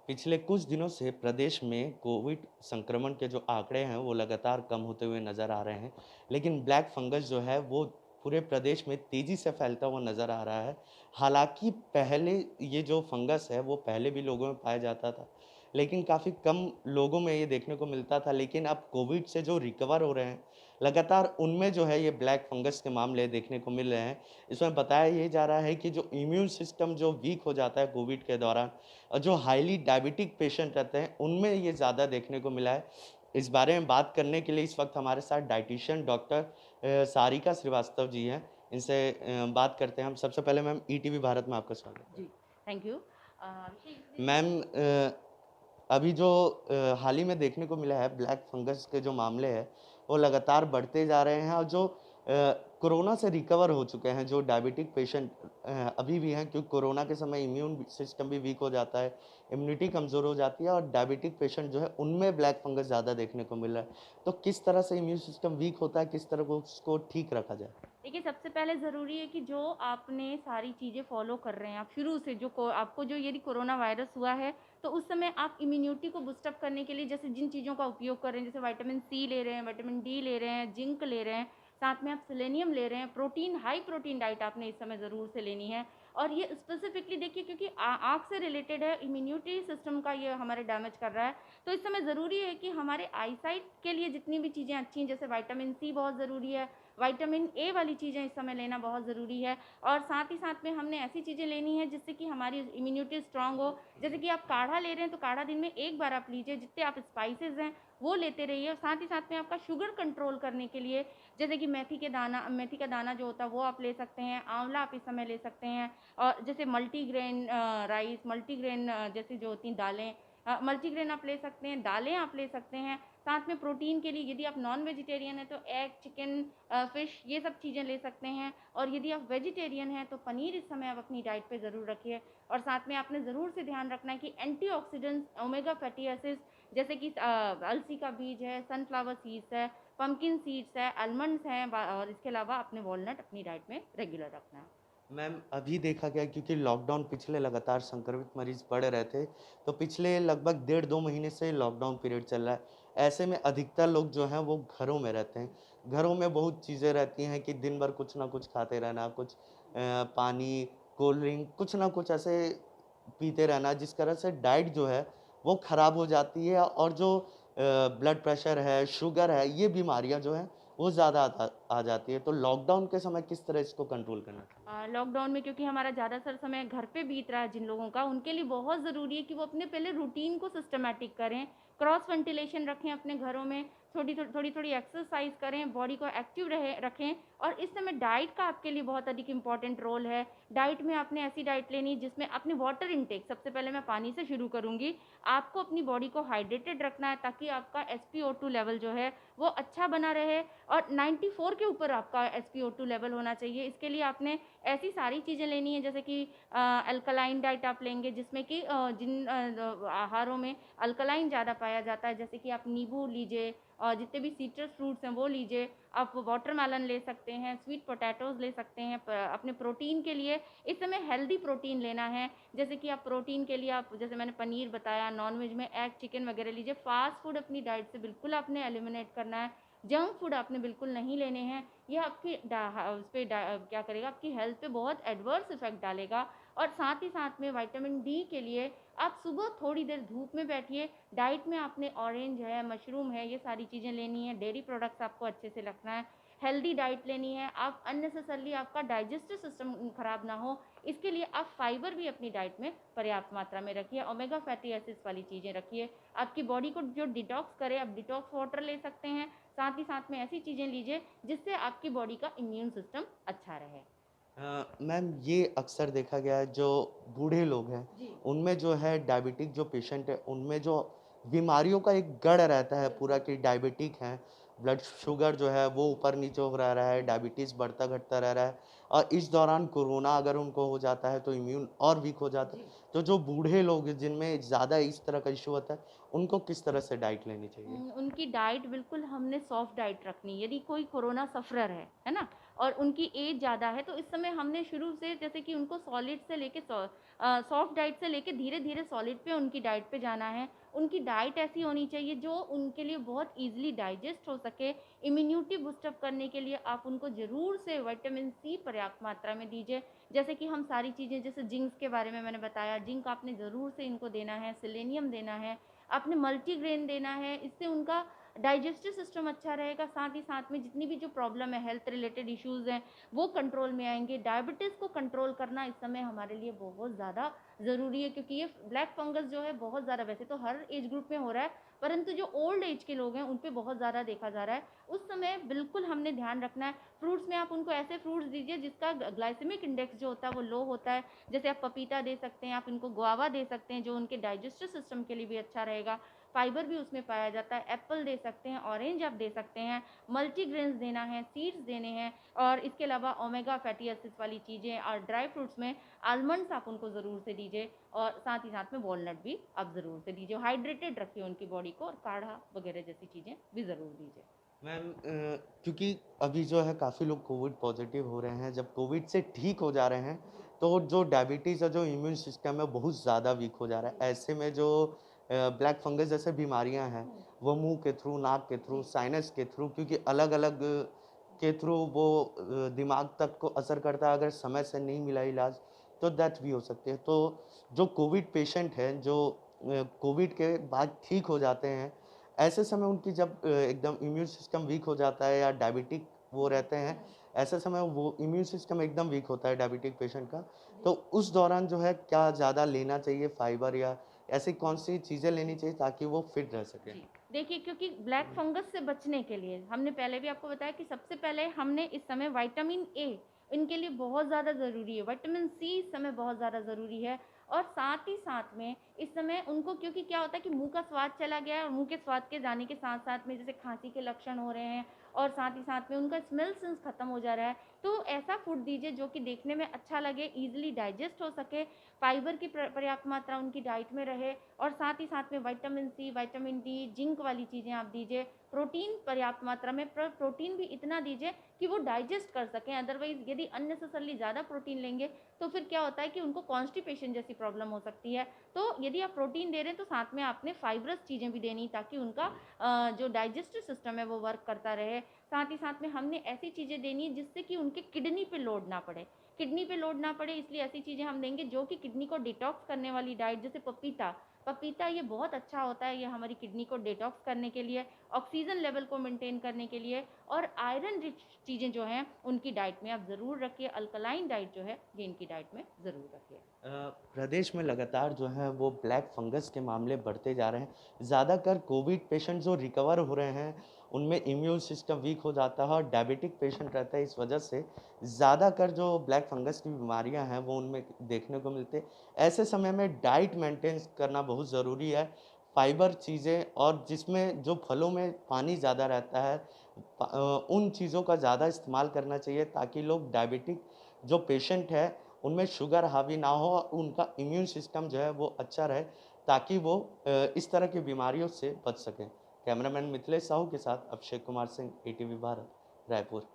पिछले कुछ दिनों से प्रदेश में कोविड संक्रमण के जो आंकड़े हैं वो लगातार कम होते हुए नज़र आ रहे हैं। लेकिन ब्लैक फंगस जो है वो पूरे प्रदेश में तेज़ी से फैलता हुआ नज़र आ रहा है। हालाँकि पहले ये जो फंगस है वो पहले भी लोगों में पाया जाता था, लेकिन काफ़ी कम लोगों में ये देखने को मिलता था। लेकिन अब कोविड से जो रिकवर हो रहे हैं, लगातार उनमें जो है ये ब्लैक फंगस के मामले देखने को मिल रहे हैं। इसमें बताया ये जा रहा है कि जो इम्यून सिस्टम जो वीक हो जाता है कोविड के दौरान, जो हाईली डायबिटिक पेशेंट रहते हैं, उनमें ये ज़्यादा देखने को मिला है। इस बारे में बात करने के लिए इस वक़्त हमारे साथ डायटीशियन डॉक्टर सारिका श्रीवास्तव जी हैं। इनसे बात करते हैं हम। सबसे पहले मैम ईटीवी भारत में आपका स्वागत है। जी, थैंक यू। देखिए मैम अभी जो हाल ही में देखने को मिला है ब्लैक फंगस के जो मामले हैं, वो लगातार बढ़ते जा रहे हैं और जो कोरोना से रिकवर हो चुके हैं, जो डायबिटिक पेशेंट अभी भी हैं क्योंकि कोरोना के समय इम्यून सिस्टम भी वीक हो जाता है, इम्यूनिटी कमज़ोर हो जाती है और डायबिटिक पेशेंट जो है उनमें ब्लैक फंगस ज़्यादा देखने को मिल रहा है। तो किस तरह से इम्यून सिस्टम वीक होता है, किस तरह को उसको ठीक रखा जाए? देखिए, सबसे पहले ज़रूरी है कि जो आपने सारी चीज़ें फ़ॉलो कर रहे हैं, आप शुरू से जो को आपको जो यदि कोरोना वायरस हुआ है, तो उस समय आप इम्यूनिटी को बूस्ट अप करने के लिए जैसे जिन चीज़ों का उपयोग कर रहे हैं, जैसे विटामिन सी ले रहे हैं, विटामिन डी ले रहे हैं, जिंक ले रहे हैं, साथ में आप सेलेनियम ले रहे हैं, प्रोटीन हाई प्रोटीन डाइट आपने इस समय ज़रूर से लेनी है। और ये स्पेसिफिकली देखिए क्योंकि आँख से रिलेटेड है, इम्यूनिटी सिस्टम का ये हमारे डैमेज कर रहा है, तो इस समय ज़रूरी है कि हमारे आईसाइट के लिए जितनी भी चीज़ें अच्छी हैं, जैसे विटामिन सी बहुत ज़रूरी है, विटामिन ए वाली चीज़ें इस समय लेना बहुत ज़रूरी है। और साथ ही साथ में हमने ऐसी चीज़ें लेनी है जिससे कि हमारी इम्यूनिटी स्ट्रांग हो। जैसे कि आप काढ़ा ले रहे हैं तो काढ़ा दिन में 1 बार आप लीजिए, जितने आप स्पाइसेस हैं वो लेते रहिए। और साथ ही साथ में आपका शुगर कंट्रोल करने के लिए जैसे कि मेथी का दाना जो होता है वो आप ले सकते हैं, आंवला आप इस समय ले सकते हैं। और जैसे मल्टीग्रेन राइस, मल्टीग्रेन जैसे जो होती हैं दालें, मल्टीग्रेन आप ले सकते हैं, दालें आप ले सकते हैं। साथ में प्रोटीन के लिए यदि आप नॉन वेजिटेरियन हैं तो एग, चिकन, फ़िश ये सब चीज़ें ले सकते हैं। और यदि आप वेजिटेरियन हैं तो पनीर इस समय आप अपनी डाइट पे ज़रूर रखिए। और साथ में आपने ज़रूर से ध्यान रखना है कि एंटीऑक्सीडेंट्स, ओमेगा फैटी एसिड्स जैसे कि अलसी का बीज है, सनफ्लावर सीड्स है, पम्पकिन सीड्स है, आलमंड्स हैं, और इसके अलावा आपने वॉलनट अपनी डाइट में रेगुलर रखना है। मैम अभी देखा गया क्योंकि लॉकडाउन पिछले लगातार संक्रमित मरीज बढ़ रहे थे, तो पिछले लगभग डेढ़ 2 महीने से लॉकडाउन पीरियड चल रहा है। ऐसे में अधिकतर लोग जो हैं वो घरों में रहते हैं। घरों में बहुत चीज़ें रहती हैं कि दिन भर कुछ ना कुछ खाते रहना, कुछ पानी, कोल्ड ड्रिंक कुछ ना कुछ ऐसे पीते रहना, जिस तरह से डाइट जो है वो खराब हो जाती है और जो ब्लड प्रेशर है, शुगर है, ये बीमारियाँ जो हैं वो ज़्यादा आ जाती है। तो लॉकडाउन के समय किस तरह इसको कंट्रोल करना चाहिए? लॉकडाउन में क्योंकि हमारा ज़्यादातर समय घर पे बीत रहा है जिन लोगों का, उनके लिए बहुत ज़रूरी है कि वो अपने पहले रूटीन को सिस्टमैटिक करें, क्रॉस वेंटिलेशन रखें अपने घरों में, थोड़ी-थोड़ी एक्सरसाइज़ करें, बॉडी को एक्टिव रखें। और इस समय डाइट का आपके लिए बहुत अधिक इम्पोर्टेंट रोल है। डाइट में आपने ऐसी डाइट लेनी है जिसमें अपने वाटर इनटेक, सबसे पहले मैं पानी से शुरू करूँगी। आपको अपनी बॉडी को हाइड्रेटेड रखना है ताकि आपका एसपीओ2 लेवल जो है वो अच्छा बना रहे। और 94 के ऊपर आपका एसपीओ2 लेवल होना चाहिए। इसके लिए आपने ऐसी सारी चीज़ें लेनी है जैसे कि अल्कलाइन डाइट आप लेंगे जिसमें कि आहारों में अल्कलाइन ज़्यादा पाया जाता है, जैसे कि आप नींबू लीजिए और जितने भी सिट्रस फ्रूट्स हैं वो लीजिए। आप वाटरमेलन ले सकते हैं, स्वीट पोटैटोज़ ले सकते हैं। अपने प्रोटीन के लिए इस समय हेल्दी प्रोटीन लेना है, जैसे कि आप प्रोटीन के लिए आप जैसे मैंने पनीर बताया, नॉन-वेज में एग, चिकन वगैरह लीजिए। फ़ास्ट फूड अपनी डाइट से बिल्कुल आपने एलिमिनेट करना है। जंक फूड आपने बिल्कुल नहीं लेने हैं। ये आपकी क्या करेगा, आपकी हेल्थ पे बहुत एडवर्स इफ़ेक्ट डालेगा। और साथ ही साथ में विटामिन डी के लिए आप सुबह थोड़ी देर धूप में बैठिए। डाइट में आपने ऑरेंज है, मशरूम है, ये सारी चीज़ें लेनी है। डेयरी प्रोडक्ट्स आपको अच्छे से रखना है। हेल्दी डाइट लेनी है। आप अननेसेसरली आपका डाइजेस्टिव सिस्टम खराब ना हो, इसके लिए आप फाइबर भी अपनी डाइट में पर्याप्त मात्रा में रखिए। ओमेगा फैटी एसिड्स वाली चीज़ें रखिए। आपकी बॉडी को जो डिटॉक्स करे, आप डिटॉक्स वाटर ले सकते हैं। साथ ही साथ में ऐसी चीज़ें लीजिए जिससे आपकी बॉडी का इम्यून सिस्टम अच्छा रहे। मैम ये अक्सर देखा गया है जो बूढ़े लोग हैं, जी, उनमें जो है डायबिटिक जो पेशेंट है, उनमें जो बीमारियों का एक गढ़ रहता है पूरा बिल्कुल। कि डायबिटिक हैं, ब्लड शुगर जो है वो ऊपर-नीचे हो रहा है, डायबिटीज़ बढ़ता-घटता रह रहा है और इस दौरान कोरोना अगर उनको हो जाता है तो इम्यून और वीक हो जाता है। जी। तो जो बूढ़े लोग हैं जिनमें ज़्यादा इस तरह का इश्यू होता है, उनको किस तरह से डाइट लेनी चाहिए? उनकी डाइट बिल्कुल हमने सॉफ्ट डाइट रखनी है। यदि कोई कोरोना सफ़रर है ना? और उनकी एज ज़्यादा है, तो इस समय हमने शुरू से जैसे कि उनको सॉलिड से लेके सॉफ्ट डाइट से लेके धीरे-धीरे सॉलिड पे उनकी डाइट पे जाना है। उनकी डाइट ऐसी होनी चाहिए जो उनके लिए बहुत ईज़िली डाइजेस्ट हो सके। इम्यूनिटी बूस्ट अप करने के लिए आप उनको ज़रूर से विटामिन सी पर्याप्त मात्रा में दीजिए। जैसे कि हम सारी चीज़ें जैसे जिंक्स के बारे में मैंने बताया, जिंक आपने ज़रूर से इनको देना है, सेलेनियम देना है, आपने मल्टीग्रेन देना है, इससे उनका डाइजेस्टिव सिस्टम अच्छा रहेगा, साथ ही साथ में जितनी भी जो प्रॉब्लम है, हेल्थ रिलेटेड इश्यूज़ हैं, वो कंट्रोल में आएँगे। डायबिटीज़ को कंट्रोल करना इस समय हमारे लिए बहुत ज़्यादा ज़रूरी है, क्योंकि ये ब्लैक फंगस जो है बहुत ज़्यादा, वैसे तो हर एज ग्रुप में हो रहा है, परंतु जो ओल्ड एज के लोग हैं, उन पे बहुत ज़्यादा देखा जा रहा है। उस समय बिल्कुल हमने ध्यान रखना है। फ्रूट्स में आप उनको ऐसे फ्रूट्स दीजिए जिसका ग्लाइसेमिक इंडेक्स जो होता है वो लो होता है। जैसे आप पपीता दे सकते हैं, आप इनको गुआवा दे सकते हैं, जो उनके डाइजेस्टिव सिस्टम के लिए भी अच्छा रहेगा। फाइबर भी उसमें पाया जाता है। एप्पल दे सकते हैं, ऑरेंज आप दे सकते हैं, मल्टीग्रेन्स देना है, सीड्स देने हैं, और इसके अलावा ओमेगा फैटी एसिड्स वाली चीज़ें, और ड्राई फ्रूट्स में आलमंड्स आप उनको ज़रूर से दीजिए, और साथ ही साथ में वॉलनट भी आप ज़रूर से दीजिए। हाइड्रेटेड रखिए उनकी बॉडी को, और काढ़ा वगैरह जैसी चीज़ें भी ज़रूर दीजिए। मैम क्योंकि अभी जो है काफ़ी लोग कोविड पॉजिटिव हो रहे हैं, जब कोविड से ठीक हो जा रहे हैं, तो जो डायबिटीज़ और जो इम्यून सिस्टम है बहुत ज़्यादा वीक हो जा रहा है। ऐसे में जो ब्लैक फंगस जैसे बीमारियां हैं, हुँ, वो मुंह के थ्रू, नाक के थ्रू, जी, साइनस के थ्रू, क्योंकि अलग-अलग के थ्रू वो दिमाग तक को असर करता है। अगर समय से नहीं मिला इलाज, तो डेथ भी हो सकती है। तो जो कोविड पेशेंट हैं, जो कोविड के बाद ठीक हो जाते हैं, ऐसे समय उनकी जब एकदम इम्यून सिस्टम वीक हो जाता है या डायबिटिक वो हुँ, रहते हैं, हुँ, ऐसे समय वो इम्यून सिस्टम एकदम वीक होता है डायबिटिक पेशेंट का। जी। तो उस दौरान जो है क्या ज़्यादा लेना चाहिए फाइबर, या ऐसी कौन-सी चीज़ें लेनी चाहिए ताकि वो फिट रह सकें? जी। देखिए, क्योंकि ब्लैक फंगस से बचने के लिए हमने पहले भी आपको बताया कि सबसे पहले हमने इस समय विटामिन ए इनके लिए बहुत ज़्यादा ज़रूरी है, विटामिन सी इस समय बहुत ज़्यादा ज़रूरी है, और साथ ही साथ में इस समय उनको, क्योंकि क्या होता है कि मुँह का स्वाद चला गया है, और मुँह के स्वाद के जाने के साथ-साथ में जैसे खाँसी के लक्षण हो रहे हैं, और साथ ही साथ में उनका स्मेल सेंस खत्म हो जा रहा है। तो ऐसा फूड दीजिए जो कि देखने में अच्छा लगे, ईज़िली डाइजेस्ट हो सके, फाइबर की पर्याप्त मात्रा उनकी डाइट में रहे, और साथ ही साथ में vitamin C, vitamin D, zinc वाली चीज़ें आप दीजिए। प्रोटीन पर्याप्त मात्रा में, प्रोटीन भी इतना दीजिए कि वो डाइजेस्ट कर सकें। अदरवाइज़ यदि अननेसेसरली ज़्यादा प्रोटीन लेंगे, तो फिर क्या होता है कि उनको कॉन्स्टिपेशन जैसी प्रॉब्लम हो सकती है। तो यदि आप प्रोटीन दे रहे हैं, तो साथ में आपने फाइब्रस चीज़ें भी देनी, ताकि उनका जो डाइजेस्टिव सिस्टम है वो वर्क करता रहे। साथ ही साथ में हमने ऐसी चीज़ें देनी है जिससे कि उनके किडनी पे लोड ना पड़े। किडनी पे लोड ना पड़े, इसलिए ऐसी चीज़ें हम देंगे जो कि किडनी को डिटॉक्स करने वाली डाइट, जैसे पपीता। पपीता ये बहुत अच्छा होता है, ये हमारी किडनी को डिटॉक्स करने के लिए, ऑक्सीजन लेवल को मेंटेन करने के लिए, और आयरन रिच चीज़ें जो हैं उनकी डाइट में आप ज़रूर रखिए। अल्कलाइन डाइट जो है ये इनकी डाइट में ज़रूर रखिए। अ, प्रदेश में लगातार जो है वो ब्लैक फंगस के मामले बढ़ते जा रहे हैं। ज़्यादातर कोविड पेशेंट जो रिकवर हो रहे हैं, उनमें इम्यून सिस्टम वीक हो जाता है और डायबिटिक पेशेंट रहता है। इस वजह से ज़्यादातर जो ब्लैक फंगस की बीमारियां हैं वो उनमें देखने को मिलते हैं। ऐसे समय में डाइट मेंटेन करना बहुत ज़रूरी है। फाइबर चीज़ें, और जिसमें जो फलों में पानी ज़्यादा रहता है, उन चीज़ों का ज़्यादा इस्तेमाल करना चाहिए ताकि लोग डायबिटिक जो पेशेंट है उनमें शुगर हावी ना हो और उनका इम्यून सिस्टम जो है वो अच्छा रहे, ताकि वो इस तरह की बीमारियों से बच सकें। कैमरामैन मिथिलेश साहू के साथ अभिषेक कुमार सिंह, ईटीवी भारत, रायपुर।